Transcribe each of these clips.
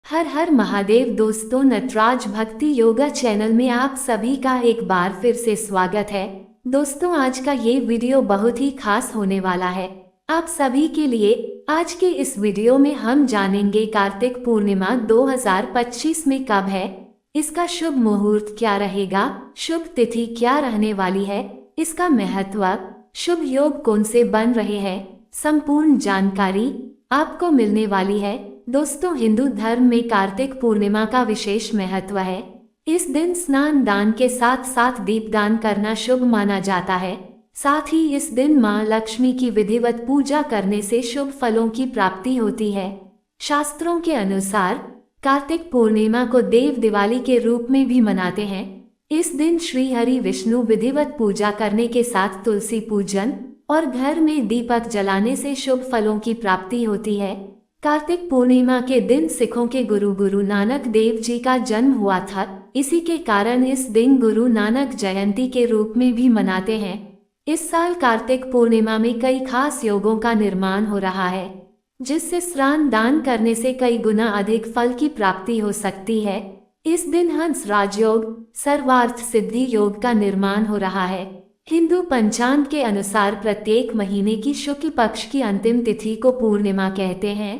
हर हर महादेव दोस्तों, नटराज भक्ति योगा चैनल में आप सभी का एक बार फिर से स्वागत है। दोस्तों, आज का ये वीडियो बहुत ही खास होने वाला है आप सभी के लिए। आज के इस वीडियो में हम जानेंगे कार्तिक पूर्णिमा 2025 में कब है, इसका शुभ मुहूर्त क्या रहेगा, शुभ तिथि क्या रहने वाली है, इसका महत्व, शुभ योग कौन से बन रहे हैं, संपूर्ण जानकारी आपको मिलने वाली है। दोस्तों, हिंदू धर्म में कार्तिक पूर्णिमा का विशेष महत्व है। इस दिन स्नान दान के साथ साथ दीपदान करना शुभ माना जाता है। साथ ही इस दिन मां लक्ष्मी की विधिवत पूजा करने से शुभ फलों की प्राप्ति होती है। शास्त्रों के अनुसार कार्तिक पूर्णिमा को देव दिवाली के रूप में भी मनाते हैं। इस दिन श्री हरि विष्णु विधिवत पूजा करने के साथ तुलसी पूजन और घर में दीपक जलाने से शुभ फलों की प्राप्ति होती है। कार्तिक पूर्णिमा के दिन सिखों के गुरु नानक देव जी का जन्म हुआ था। इसी के कारण इस दिन गुरु नानक जयंती के रूप में भी मनाते हैं। इस साल कार्तिक पूर्णिमा में कई खास योगों का निर्माण हो रहा है, जिससे स्नान दान करने से कई गुना अधिक फल की प्राप्ति हो सकती है। इस दिन हंस राजयोग, सर्वार्थ सिद्धि योग का निर्माण हो रहा है। हिंदू पंचांग के अनुसार प्रत्येक महीने की शुक्ल पक्ष की अंतिम तिथि को पूर्णिमा कहते हैं।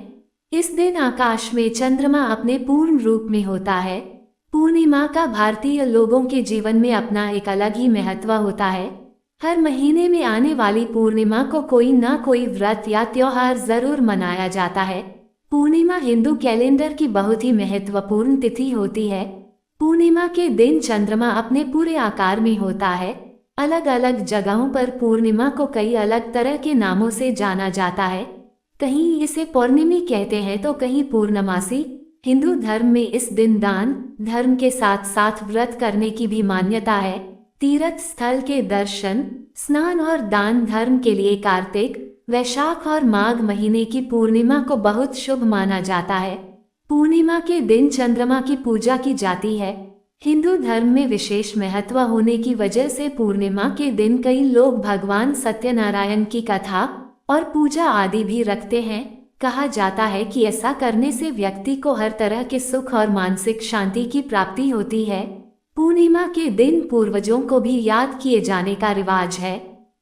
इस दिन आकाश में चंद्रमा अपने पूर्ण रूप में होता है। पूर्णिमा का भारतीय लोगों के जीवन में अपना एक अलग ही महत्व होता है। हर महीने में आने वाली पूर्णिमा को कोई ना कोई व्रत या त्योहार जरूर मनाया जाता है। पूर्णिमा हिंदू कैलेंडर की बहुत ही महत्वपूर्ण तिथि होती है। पूर्णिमा के दिन चंद्रमा अपने पूरे आकार में होता है। अलग अलग जगहों पर पूर्णिमा को कई अलग तरह के नामों से जाना जाता है। कहीं इसे पौर्णिमी कहते हैं तो कहीं पूर्णमासी। हिंदू धर्म में इस दिन दान धर्म के साथ साथ व्रत करने की भी मान्यता है। तीर्थ स्थल के दर्शन, स्नान और दान धर्म के लिए कार्तिक, वैशाख और माघ महीने की पूर्णिमा को बहुत शुभ माना जाता है। पूर्णिमा के दिन चंद्रमा की पूजा की जाती है। हिंदू धर्म में विशेष महत्व होने की वजह से पूर्णिमा के दिन कई लोग भगवान सत्यनारायण की कथा और पूजा आदि भी रखते हैं। कहा जाता है कि ऐसा करने से व्यक्ति को हर तरह के सुख और मानसिक शांति की प्राप्ति होती है। पूर्णिमा के दिन पूर्वजों को भी याद किए जाने का रिवाज है।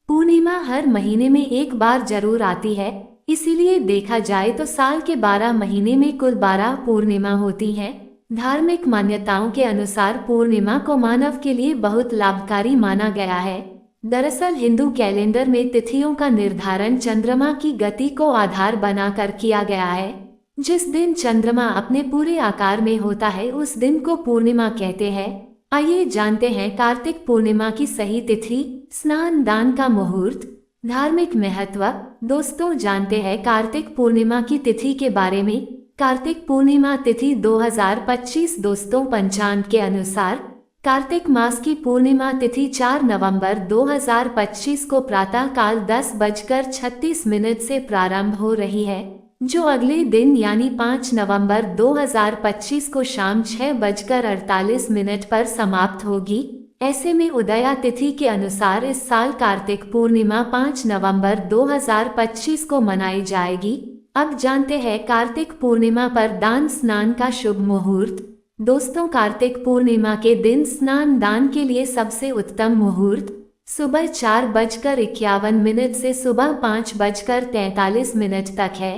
पूर्णिमा हर महीने में एक बार जरूर आती है, इसीलिए देखा जाए तो साल के 12 महीने में कुल 12 पूर्णिमा होती हैं। धार्मिक मान्यताओं के अनुसार पूर्णिमा को मानव के लिए बहुत लाभकारी माना गया है। दरअसल हिंदू कैलेंडर में तिथियों का निर्धारण चंद्रमा की गति को आधार बनाकर किया गया है। जिस दिन चंद्रमा अपने पूरे आकार में होता है उस दिन को पूर्णिमा कहते हैं। आइए जानते हैं कार्तिक पूर्णिमा की सही तिथि, स्नान दान का मुहूर्त, धार्मिक महत्व। दोस्तों, जानते हैं कार्तिक पूर्णिमा की तिथि के बारे में। कार्तिक पूर्णिमा तिथि 2025। दोस्तों, पंचांग के अनुसार कार्तिक मास की पूर्णिमा तिथि 4 नवंबर 2025 को प्रातः काल 10:36 से प्रारंभ हो रही है, जो अगले दिन यानी 5 नवंबर 2025 को शाम 6:48 पर समाप्त होगी। ऐसे में उदया तिथि के अनुसार इस साल कार्तिक पूर्णिमा 5 नवंबर 2025 को मनाई जाएगी। अब जानते हैं कार्तिक पूर्णिमा पर दान स्नान का शुभ मुहूर्त। दोस्तों, कार्तिक पूर्णिमा के दिन स्नान दान के लिए सबसे उत्तम मुहूर्त सुबह 4:51 से सुबह 5:43 तक है।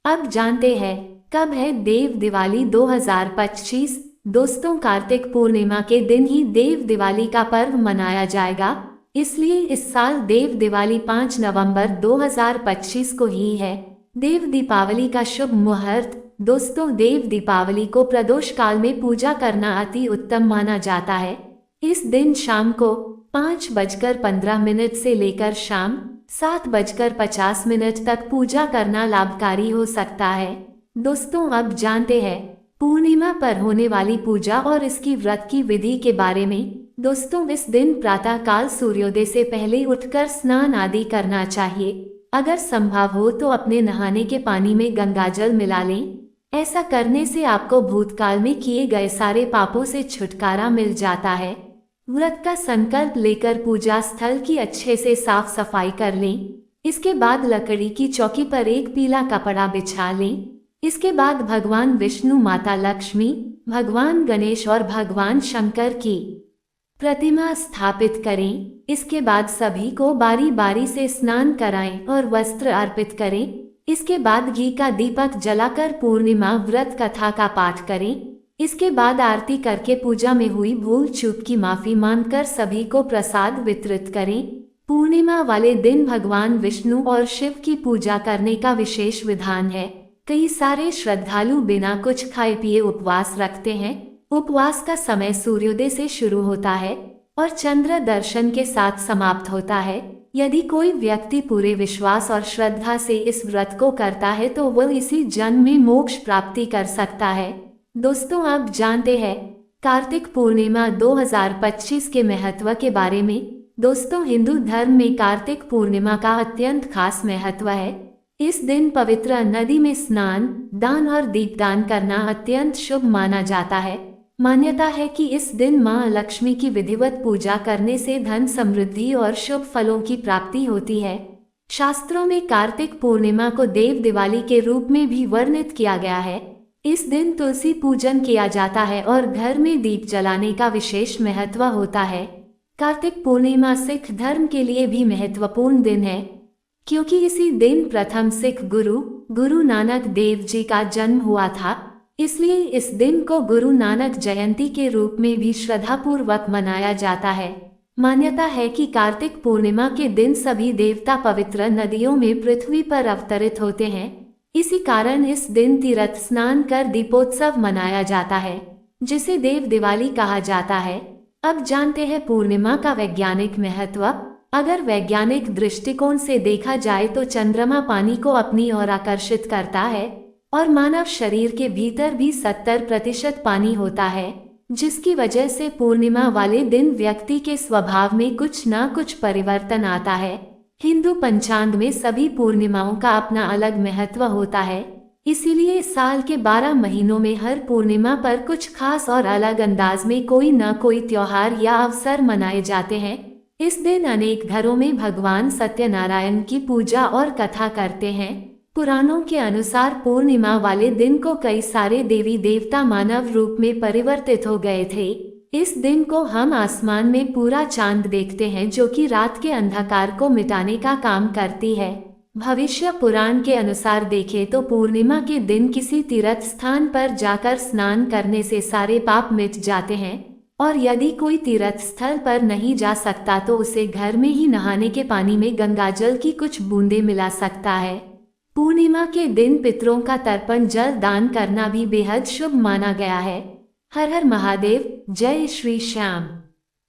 अब जानते हैं कब है देव दिवाली 2025। दोस्तों, कार्तिक पूर्णिमा के दिन ही देव दिवाली का पर्व मनाया जाएगा, इसलिए इस साल देव दिवाली 5 नवंबर 2025 को ही है। देव दीपावली का शुभ मुहूर्त। दोस्तों, देव दीपावली को प्रदोष काल में पूजा करना अति उत्तम माना जाता है। इस दिन शाम को 5:15 से लेकर शाम 7:50 तक पूजा करना लाभकारी हो सकता है। दोस्तों, अब जानते हैं पूर्णिमा पर होने वाली पूजा और इसकी व्रत की विधि के बारे में। दोस्तों, इस दिन प्रातः काल सूर्योदय से पहले उठकर स्नान आदि करना चाहिए। अगर संभव हो तो अपने नहाने के पानी में गंगाजल मिला लें। ऐसा करने से आपको भूतकाल में किए गए सारे पापों से छुटकारा मिल जाता है। व्रत का संकल्प लेकर पूजा स्थल की अच्छे से साफ सफाई कर लें। इसके बाद लकड़ी की चौकी पर एक पीला कपड़ा बिछा लें। इसके बाद भगवान विष्णु, माता लक्ष्मी, भगवान गणेश और भगवान शंकर की प्रतिमा स्थापित करें। इसके बाद सभी को बारी बारी से स्नान कराएं और वस्त्र अर्पित करें। इसके बाद घी का दीपक जलाकर पूर्णिमा व्रत कथा का पाठ करें। इसके बाद आरती करके पूजा में हुई भूल चूक की माफी मांगकर सभी को प्रसाद वितरित करें। पूर्णिमा वाले दिन भगवान विष्णु और शिव की पूजा करने का विशेष विधान है। कई सारे श्रद्धालु बिना कुछ खाए पिए उपवास रखते हैं। उपवास का समय सूर्योदय से शुरू होता है और चंद्र दर्शन के साथ समाप्त होता है। यदि कोई व्यक्ति पूरे विश्वास और श्रद्धा से इस व्रत को करता है तो वह इसी जन्म में मोक्ष प्राप्ति कर सकता है। दोस्तों, अब जानते हैं कार्तिक पूर्णिमा 2025 के महत्व के बारे में। दोस्तों, हिंदू धर्म में कार्तिक पूर्णिमा का अत्यंत खास महत्व है। इस दिन पवित्र नदी में स्नान, दान और दीपदान करना अत्यंत शुभ माना जाता है। मान्यता है कि इस दिन मां लक्ष्मी की विधिवत पूजा करने से धन, समृद्धि और शुभ फलों की प्राप्ति होती है। शास्त्रों में कार्तिक पूर्णिमा को देव दिवाली के रूप में भी वर्णित किया गया है। इस दिन तुलसी पूजन किया जाता है और घर में दीप जलाने का विशेष महत्व होता है। कार्तिक पूर्णिमा सिख धर्म के लिए भी महत्वपूर्ण दिन है, क्योंकि इसी दिन प्रथम सिख गुरु नानक देव जी का जन्म हुआ था। इसलिए इस दिन को गुरु नानक जयंती के रूप में भी श्रद्धापूर्वक मनाया जाता है। मान्यता है कि कार्तिक पूर्णिमा के दिन सभी देवता पवित्र नदियों में पृथ्वी पर अवतरित होते हैं। इसी कारण इस दिन तीर्थ स्नान कर दीपोत्सव मनाया जाता है, जिसे देव दिवाली कहा जाता है। अब जानते हैं पूर्णिमा का वैज्ञानिक महत्व। अगर वैज्ञानिक दृष्टिकोण से देखा जाए तो चंद्रमा पानी को अपनी ओर आकर्षित करता है और मानव शरीर के भीतर भी 70% पानी होता है, जिसकी वजह से पूर्णिमा वाले दिन व्यक्ति के स्वभाव में कुछ न कुछ परिवर्तन आता है। हिंदू पंचांग में सभी पूर्णिमाओं का अपना अलग महत्व होता है, इसीलिए साल के 12 महीनों में हर पूर्णिमा पर कुछ खास और अलग अंदाज में कोई न कोई त्योहार या अवसर मनाए जाते हैं। इस दिन अनेक घरों में भगवान सत्यनारायण की पूजा और कथा करते हैं। पुराणों के अनुसार पूर्णिमा वाले दिन को कई सारे देवी देवता मानव रूप में परिवर्तित हो गए थे। इस दिन को हम आसमान में पूरा चांद देखते हैं, जो कि रात के अंधकार को मिटाने का काम करती है। भविष्य पुराण के अनुसार देखें तो पूर्णिमा के दिन किसी तीर्थ स्थान पर जाकर स्नान करने से सारे पाप मिट जाते हैं, और यदि कोई तीर्थ स्थल पर नहीं जा सकता तो उसे घर में ही नहाने के पानी में गंगाजल की कुछ बूंदें मिला सकता है। पूर्णिमा के दिन पितरों का तर्पण जल दान करना भी बेहद शुभ माना गया है। हर हर महादेव, जय श्री श्याम।